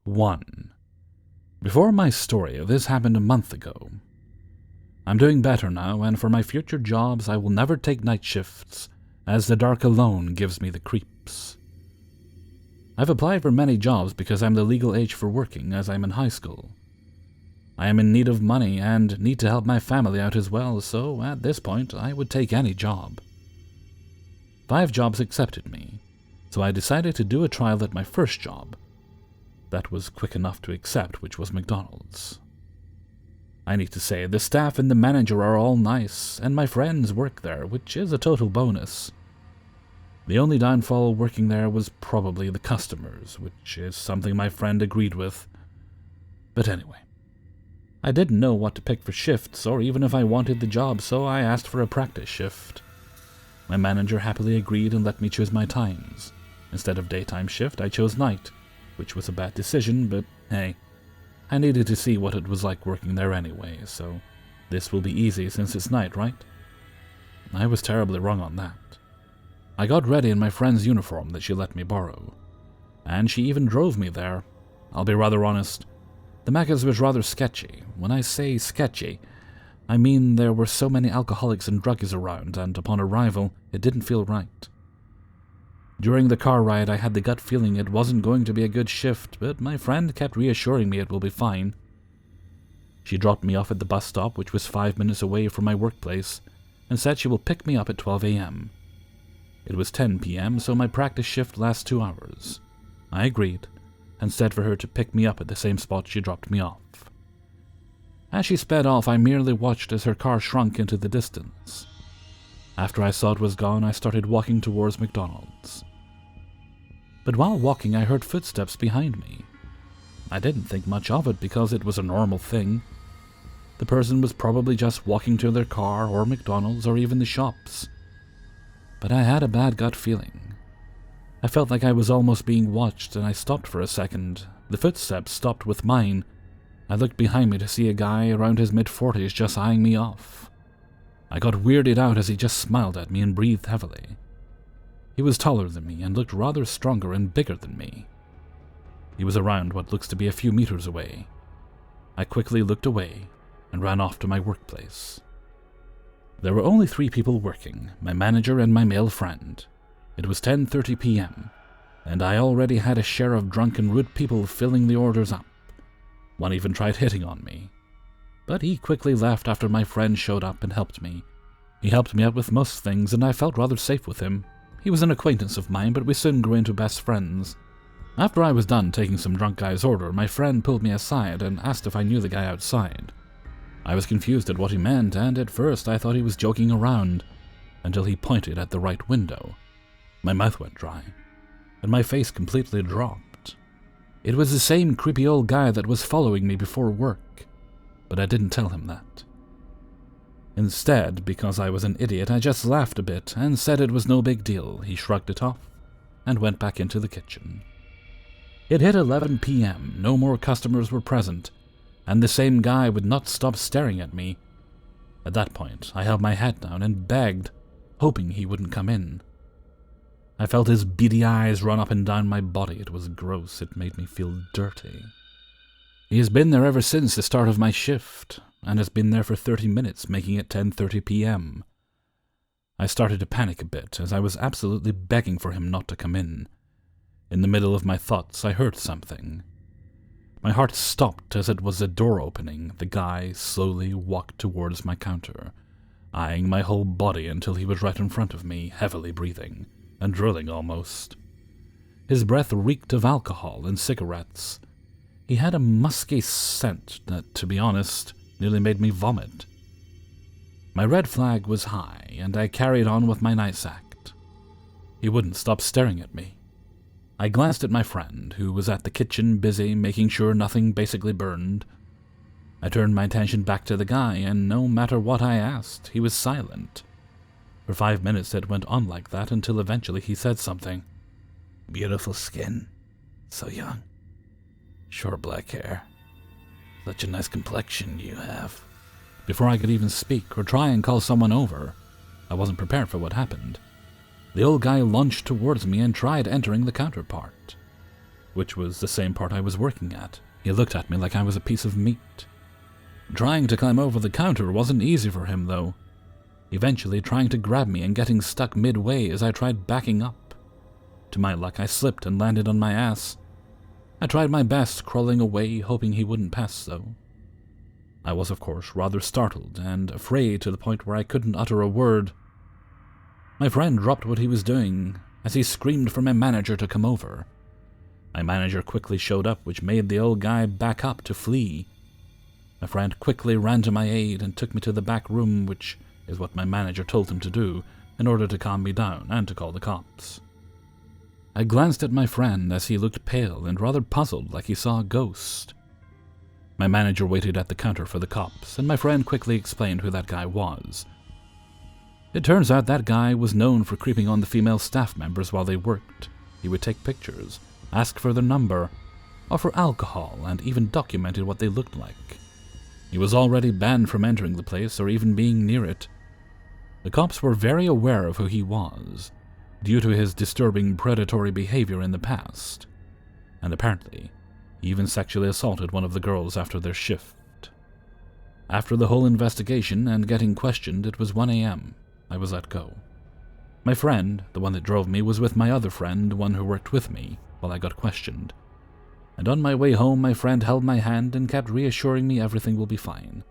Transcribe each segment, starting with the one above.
1. Before my story, this happened a month ago. I'm doing better now, and for my future jobs I will never take night shifts, as the dark alone gives me the creeps. I've applied for many jobs because I'm the legal age for working, as I'm in high school. I am in need of money and need to help my family out as well, so at this point I would take any job. 5 jobs accepted me, so I decided to do a trial at my first job. That was quick enough to accept, which was McDonald's. I need to say, the staff and the manager are all nice, and my friends work there, which is a total bonus. The only downfall working there was probably the customers, which is something my friend agreed with. But anyway, I didn't know what to pick for shifts, or even if I wanted the job, so I asked for a practice shift. My manager happily agreed and let me choose my times. Instead of daytime shift, I chose night, which was a bad decision, but hey, I needed to see what it was like working there anyway, so this will be easy since it's night, right? I was terribly wrong on that. I got ready in my friend's uniform that she let me borrow, and she even drove me there. I'll be rather honest, the Macca's was rather sketchy. When I say sketchy, I mean there were so many alcoholics and druggies around, and upon arrival, it didn't feel right. During the car ride, I had the gut feeling it wasn't going to be a good shift, but my friend kept reassuring me it will be fine. She dropped me off at the bus stop, which was 5 minutes away from my workplace, and said she will pick me up at 12 a.m. It was 10 p.m., so my practice shift lasts 2 hours. I agreed, and said for her to pick me up at the same spot she dropped me off. As she sped off, I merely watched as her car shrunk into the distance. After I saw it was gone, I started walking towards McDonald's. But while walking, I heard footsteps behind me. I didn't think much of it because it was a normal thing. The person was probably just walking to their car or McDonald's or even the shops. But I had a bad gut feeling. I felt like I was almost being watched, and I stopped for a second. The footsteps stopped with mine. I looked behind me to see a guy around his mid-40s just eyeing me off. I got weirded out as he just smiled at me and breathed heavily. He was taller than me and looked rather stronger and bigger than me. He was around what looks to be a few meters away. I quickly looked away and ran off to my workplace. There were only 3 people working, my manager and my male friend. It was 10:30 p.m., and I already had a share of drunk and rude people filling the orders up. One even tried hitting on me, but he quickly left after my friend showed up and helped me. He helped me out with most things, and I felt rather safe with him. He was an acquaintance of mine, but we soon grew into best friends. After I was done taking some drunk guy's order, my friend pulled me aside and asked if I knew the guy outside. I was confused at what he meant, and at first I thought he was joking around, until he pointed at the right window. My mouth went dry, and my face completely dropped. It was the same creepy old guy that was following me before work, but I didn't tell him that. Instead, because I was an idiot, I just laughed a bit and said it was no big deal. He shrugged it off and went back into the kitchen. It hit 11 p.m., no more customers were present, and the same guy would not stop staring at me. At that point, I held my head down and begged, hoping he wouldn't come in. I felt his beady eyes run up and down my body. It was gross. It made me feel dirty. He has been there ever since the start of my shift, and has been there for 30 minutes, making it 10:30 p.m. I started to panic a bit, as I was absolutely begging for him not to come in. In the middle of my thoughts, I heard something. My heart stopped as it was a door opening. The guy slowly walked towards my counter, eyeing my whole body until he was right in front of me, heavily breathing, and drooling almost. His breath reeked of alcohol and cigarettes. He had a musky scent that, to be honest, nearly made me vomit. My red flag was high, and I carried on with my nice act. He wouldn't stop staring at me. I glanced at my friend, who was at the kitchen busy making sure nothing basically burned. I turned my attention back to the guy, and no matter what I asked, he was silent. For 5 minutes it went on like that until eventually he said something. "Beautiful skin. So young. Short black hair. Such a nice complexion you have." Before I could even speak or try and call someone over, I wasn't prepared for what happened. The old guy lunged towards me and tried entering the counterpart. which was the same part I was working at. He looked at me like I was a piece of meat. Trying to climb over the counter wasn't easy for him, though, eventually trying to grab me and getting stuck midway as I tried backing up. To my luck, I slipped and landed on my ass. I tried my best, crawling away, hoping he wouldn't pass, though. I was, of course, rather startled and afraid to the point where I couldn't utter a word. My friend dropped what he was doing as he screamed for my manager to come over. My manager quickly showed up, which made the old guy back up to flee. My friend quickly ran to my aid and took me to the back room, which is what my manager told him to do, in order to calm me down and to call the cops. I glanced at my friend as he looked pale and rather puzzled, like he saw a ghost. My manager waited at the counter for the cops, and my friend quickly explained who that guy was. It turns out that guy was known for creeping on the female staff members while they worked. He would take pictures, ask for their number, offer alcohol, and even documented what they looked like. He was already banned from entering the place or even being near it. The cops were very aware of who he was, due to his disturbing predatory behavior in the past, and apparently he even sexually assaulted one of the girls after their shift. After the whole investigation and getting questioned, it was 1 a.m. I was let go. My friend, the one that drove me, was with my other friend, the one who worked with me, while I got questioned. And on my way home, my friend held my hand and kept reassuring me everything will be fine.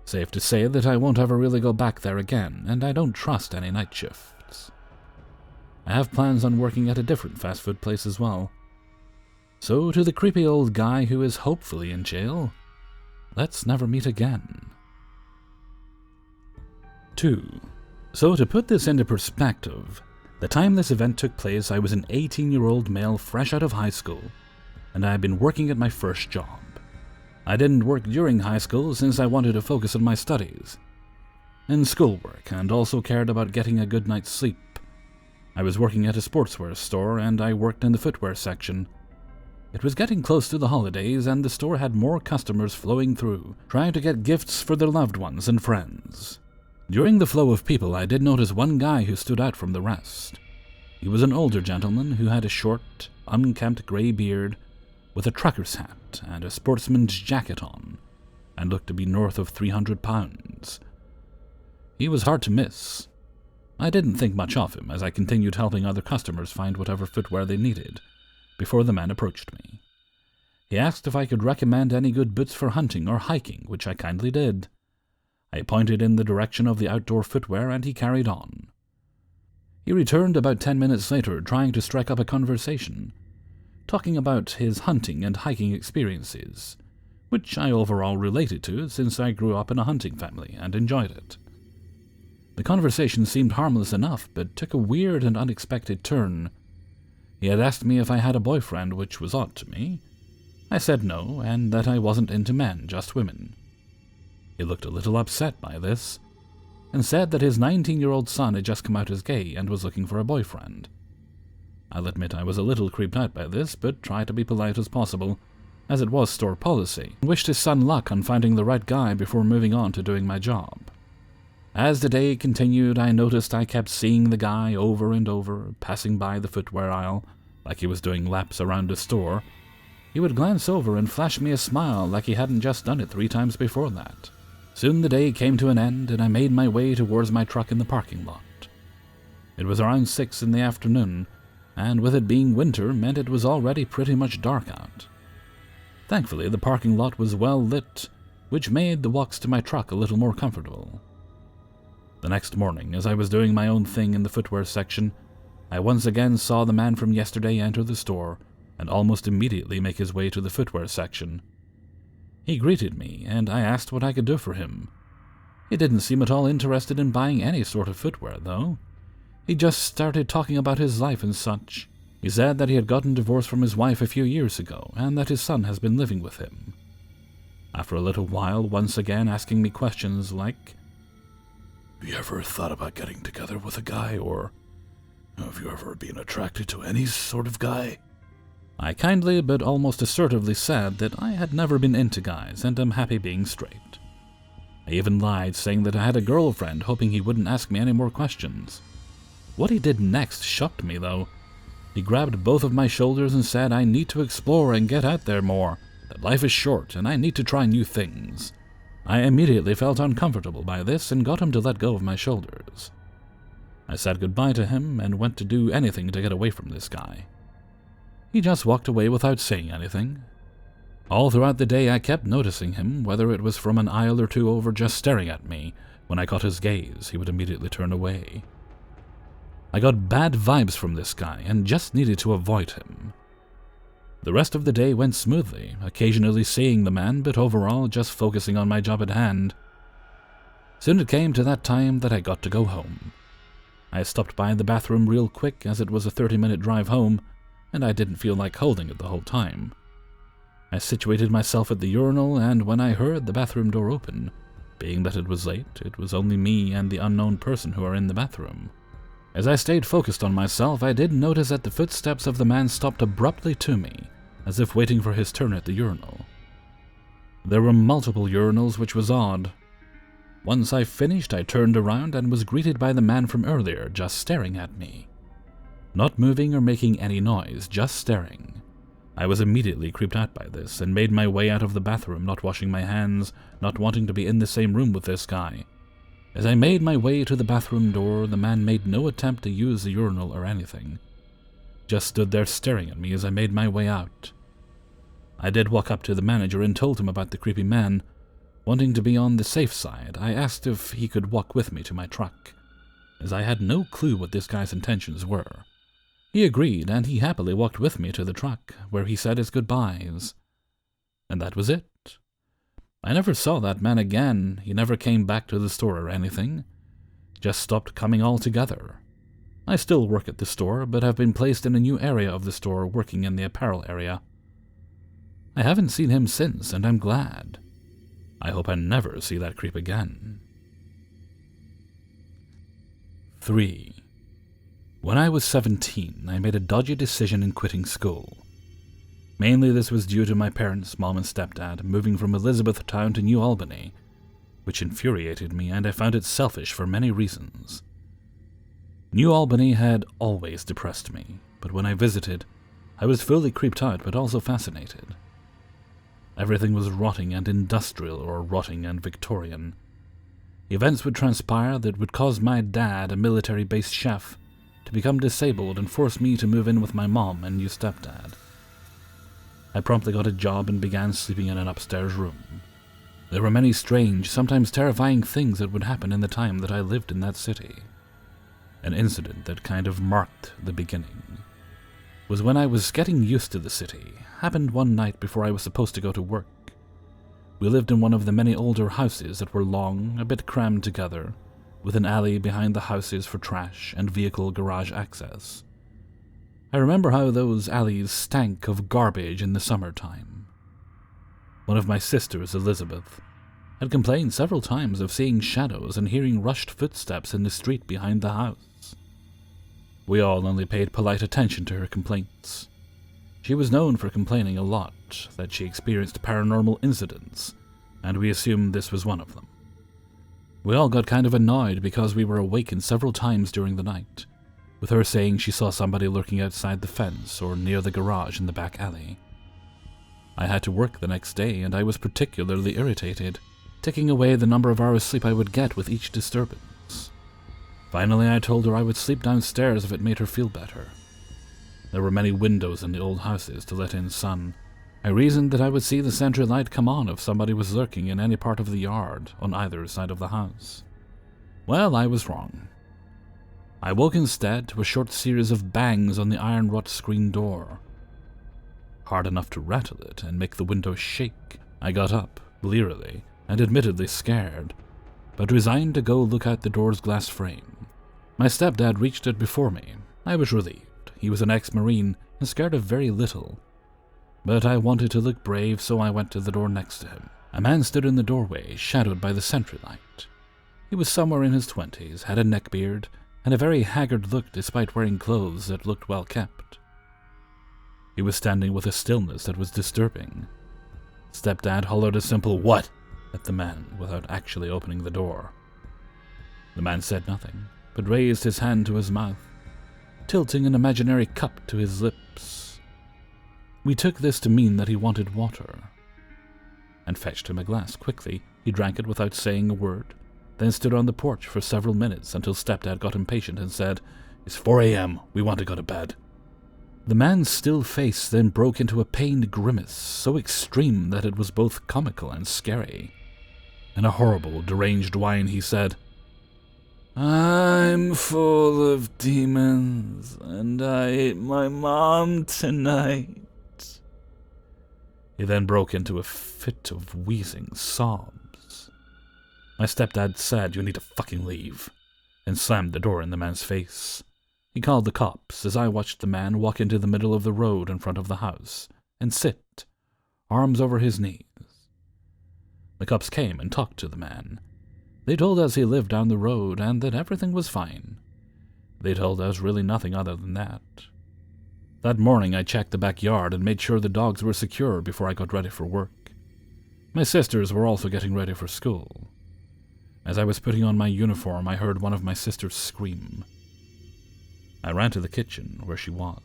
Safe to say that I won't ever really go back there again, and I don't trust any night shifts. I have plans on working at a different fast food place as well. So to the creepy old guy who is hopefully in jail, let's never meet again. 2. So to put this into perspective, the time this event took place, I was an 18-year-old male fresh out of high school, and I had been working at my first job. I didn't work during high school since I wanted to focus on my studies and schoolwork, and also cared about getting a good night's sleep. I was working at a sportswear store, and I worked in the footwear section. It was getting close to the holidays, and the store had more customers flowing through, trying to get gifts for their loved ones and friends. During the flow of people, I did notice one guy who stood out from the rest. He was an older gentleman who had a short, unkempt gray beard, with a trucker's hat and a sportsman's jacket on, and looked to be north of 300 pounds. He was hard to miss. I didn't think much of him as I continued helping other customers find whatever footwear they needed, before the man approached me. He asked if I could recommend any good boots for hunting or hiking, which I kindly did. I pointed in the direction of the outdoor footwear, and he carried on. He returned about 10 minutes later, trying to strike up a conversation, talking about his hunting and hiking experiences, which I overall related to since I grew up in a hunting family and enjoyed it. The conversation seemed harmless enough, but took a weird and unexpected turn. He had asked me if I had a boyfriend, which was odd to me. I said no, and that I wasn't into men, just women. He looked a little upset by this, and said that his 19-year-old son had just come out as gay and was looking for a boyfriend. I'll admit I was a little creeped out by this, but tried to be polite as possible, as it was store policy, and wished his son luck on finding the right guy before moving on to doing my job. As the day continued, I noticed I kept seeing the guy over and over, passing by the footwear aisle, like he was doing laps around the store. He would glance over and flash me a smile like he hadn't just done it 3 times before that. Soon the day came to an end, and I made my way towards my truck in the parking lot. It was around 6 in the afternoon, and with it being winter meant it was already pretty much dark out. Thankfully, the parking lot was well lit, which made the walks to my truck a little more comfortable. The next morning, as I was doing my own thing in the footwear section, I once again saw the man from yesterday enter the store and almost immediately make his way to the footwear section. He greeted me, and I asked what I could do for him. He didn't seem at all interested in buying any sort of footwear, though. He just started talking about his life and such. He said that he had gotten divorced from his wife a few years ago, and that his son has been living with him. After a little while, once again asking me questions like, "Have you ever thought about getting together with a guy, or have you ever been attracted to any sort of guy?" I kindly but almost assertively said that I had never been into guys and am happy being straight. I even lied, saying that I had a girlfriend, hoping he wouldn't ask me any more questions. What he did next shocked me, though. He grabbed both of my shoulders and said I need to explore and get out there more, that life is short and I need to try new things. I immediately felt uncomfortable by this and got him to let go of my shoulders. I said goodbye to him and went to do anything to get away from this guy. He just walked away without saying anything. All throughout the day I kept noticing him, whether it was from an aisle or two over just staring at me. When I caught his gaze, he would immediately turn away. I got bad vibes from this guy and just needed to avoid him. The rest of the day went smoothly, occasionally seeing the man, but overall just focusing on my job at hand. Soon it came to that time that I got to go home. I stopped by the bathroom real quick as it was a 30-minute drive home, and I didn't feel like holding it the whole time. I situated myself at the urinal, and when I heard the bathroom door open, being that it was late, it was only me and the unknown person who were in the bathroom. As I stayed focused on myself, I did notice that the footsteps of the man stopped abruptly to me, as if waiting for his turn at the urinal. There were multiple urinals, which was odd. Once I finished, I turned around and was greeted by the man from earlier, just staring at me. Not moving or making any noise, just staring. I was immediately creeped out by this and made my way out of the bathroom, not washing my hands, not wanting to be in the same room with this guy. As I made my way to the bathroom door, the man made no attempt to use the urinal or anything. Just stood there staring at me as I made my way out. I did walk up to the manager and told him about the creepy man. Wanting to be on the safe side, I asked if he could walk with me to my truck, as I had no clue what this guy's intentions were. He agreed, and he happily walked with me to the truck, where he said his goodbyes. And that was it. I never saw that man again. He never came back to the store or anything. Just stopped coming altogether. I still work at the store, but have been placed in a new area of the store, working in the apparel area. I haven't seen him since, and I'm glad. I hope I never see that creep again. 3. When I was 17, I made a dodgy decision in quitting school. Mainly this was due to my parents, mom and stepdad, moving from Elizabethtown to New Albany, which infuriated me, and I found it selfish for many reasons. New Albany had always depressed me, but when I visited, I was fully creeped out but also fascinated. Everything was rotting and industrial, or rotting and Victorian. Events would transpire that would cause my dad, a military-based chef, to become disabled and force me to move in with my mom and new stepdad. I promptly got a job and began sleeping in an upstairs room. There were many strange, sometimes terrifying things that would happen in the time that I lived in that city. An incident that kind of marked the beginning was when I was getting used to the city. Happened one night before I was supposed to go to work. We lived in one of the many older houses that were long, a bit crammed together, with an alley behind the houses for trash and vehicle garage access. I remember how those alleys stank of garbage in the summertime. One of my sisters, Elizabeth, had complained several times of seeing shadows and hearing rushed footsteps in the street behind the house. We all only paid polite attention to her complaints. She was known for complaining a lot, that she experienced paranormal incidents, and we assumed this was one of them. We all got kind of annoyed because we were awakened several times during the night, with her saying she saw somebody lurking outside the fence or near the garage in the back alley. I had to work the next day, and I was particularly irritated, ticking away the number of hours sleep I would get with each disturbance. Finally, I told her I would sleep downstairs if it made her feel better. There were many windows in the old houses to let in sun. I reasoned that I would see the sentry light come on if somebody was lurking in any part of the yard on either side of the house. Well, I was wrong. I woke instead to a short series of bangs on the iron wrought screen door. Hard enough to rattle it and make the window shake. I got up, blearily, and admittedly scared, but resigned to go look out the door's glass frame. My stepdad reached it before me. I was relieved. He was an ex-Marine and scared of very little. But I wanted to look brave, so I went to the door next to him. A man stood in the doorway, shadowed by the sentry light. He was somewhere in his 20s, had a neckbeard, and a very haggard look despite wearing clothes that looked well kept. He was standing with a stillness that was disturbing. Stepdad hollered a simple "what" at the man without actually opening the door. The man said nothing, but raised his hand to his mouth. tilting an imaginary cup to his lips. We took this to mean that he wanted water, and fetched him a glass quickly. He drank it without saying a word, then stood on the porch for several minutes until Stepdad got impatient and said, "It's 4 a.m. We want to go to bed." The man's still face then broke into a pained grimace so extreme that it was both comical and scary. In a horrible, deranged whine, he said, "I'm full of demons, and I ate my mom tonight." He then broke into a fit of wheezing sobs. My stepdad said, "You need to fucking leave," and slammed the door in the man's face. He called the cops as I watched the man walk into the middle of the road in front of the house and sit, arms over his knees. The cops came and talked to the man. They told us he lived down the road and that everything was fine. They told us really nothing other than that. That morning I checked the backyard and made sure the dogs were secure before I got ready for work. My sisters were also getting ready for school. As I was putting on my uniform, I heard one of my sisters scream. I ran to the kitchen where she was,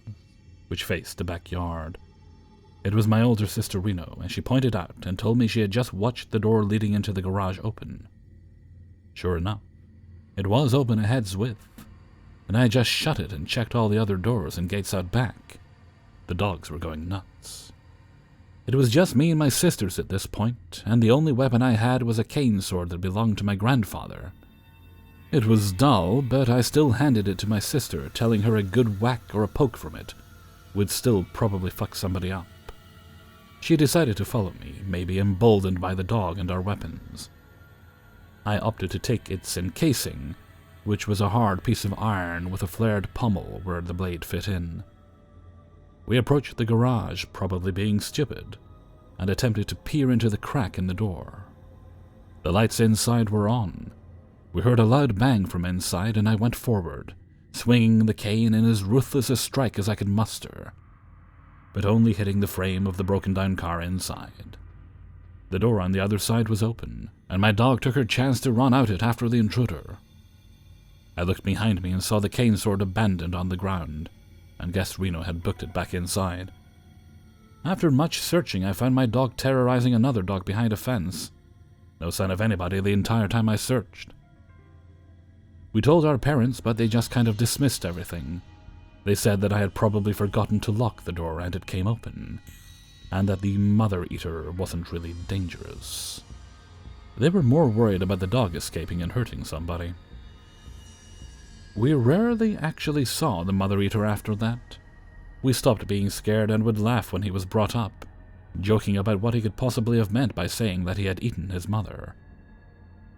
which faced the backyard. It was my older sister Reno, and she pointed out and told me she had just watched the door leading into the garage open. Sure enough, it was open a head's width, and I had just shut it and checked all the other doors and gates out back. The dogs were going nuts. It was just me and my sisters at this point, and the only weapon I had was a cane sword that belonged to my grandfather. It was dull, but I still handed it to my sister, telling her a good whack or a poke from it would still probably fuck somebody up. She decided to follow me, maybe emboldened by the dog and our weapons. I opted to take its encasing, which was a hard piece of iron with a flared pommel where the blade fit in. We approached the garage, probably being stupid, and attempted to peer into the crack in the door. The lights inside were on. We heard a loud bang from inside, and I went forward, swinging the cane in as ruthless a strike as I could muster, but only hitting the frame of the broken-down car inside. The door on the other side was open, and my dog took her chance to run out it after the intruder. I looked behind me and saw the cane sword abandoned on the ground, and guessed Reno had booked it back inside. After much searching, I found my dog terrorizing another dog behind a fence. No sign of anybody the entire time I searched. We told our parents, but they just kind of dismissed everything. They said that I had probably forgotten to lock the door and it came open, and that the mother-eater wasn't really dangerous. They were more worried about the dog escaping and hurting somebody. We rarely actually saw the mother-eater after that. We stopped being scared and would laugh when he was brought up, joking about what he could possibly have meant by saying that he had eaten his mother.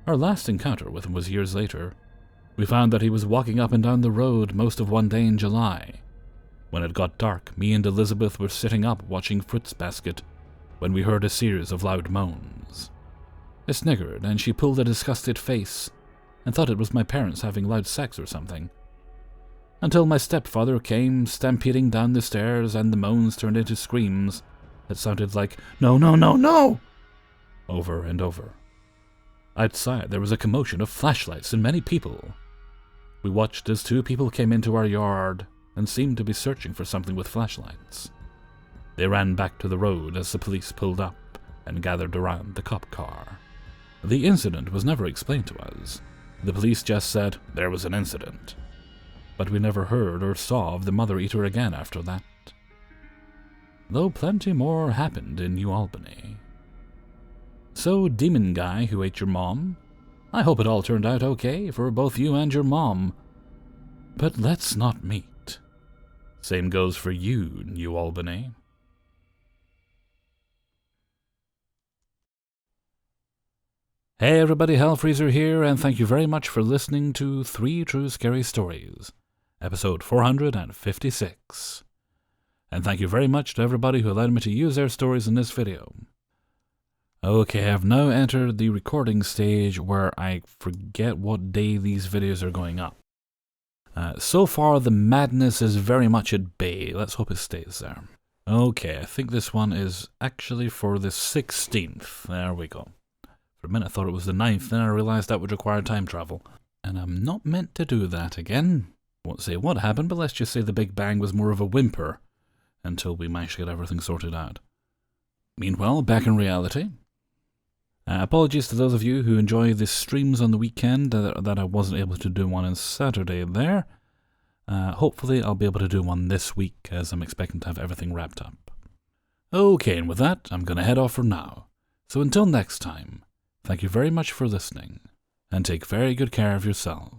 Our last encounter with him was years later. We found that he was walking up and down the road most of one day in July. When it got dark, me and Elizabeth were sitting up watching Fruits Basket when we heard a series of loud moans. I sniggered, and she pulled a disgusted face and thought it was my parents having loud sex or something. Until my stepfather came stampeding down the stairs and the moans turned into screams that sounded like, "No, no, no, no!" over and over. Outside there was a commotion of flashlights and many people. We watched as 2 people came into our yard and seemed to be searching for something with flashlights. They ran back to the road as the police pulled up and gathered around the cop car. The incident was never explained to us. The police just said, "There was an incident." But we never heard or saw of the mother-eater again after that. Though plenty more happened in New Albany. So, demon guy who ate your mom, I hope it all turned out okay for both you and your mom. But let's not meet. Same goes for you, New Albany. Hey everybody, Hellfreezer here, and thank you very much for listening to 3 True Scary Stories, episode 456. And thank you very much to everybody who allowed me to use their stories in this video. Okay, I've now entered the recording stage where I forget what day these videos are going up. So far, the madness is very much at bay. Let's hope it stays there. Okay, I think this one is actually for the 16th. There we go. For a minute I thought it was the 9th, then I realized that would require time travel. And I'm not meant to do that again. I won't say what happened, but let's just say the Big Bang was more of a whimper until we managed to get everything sorted out. Meanwhile, back in reality. Apologies to those of you who enjoy the streams on the weekend that I wasn't able to do one on Saturday there. Hopefully I'll be able to do one this week, as I'm expecting to have everything wrapped up. Okay, and with that, I'm going to head off for now. So until next time, thank you very much for listening, and take very good care of yourselves.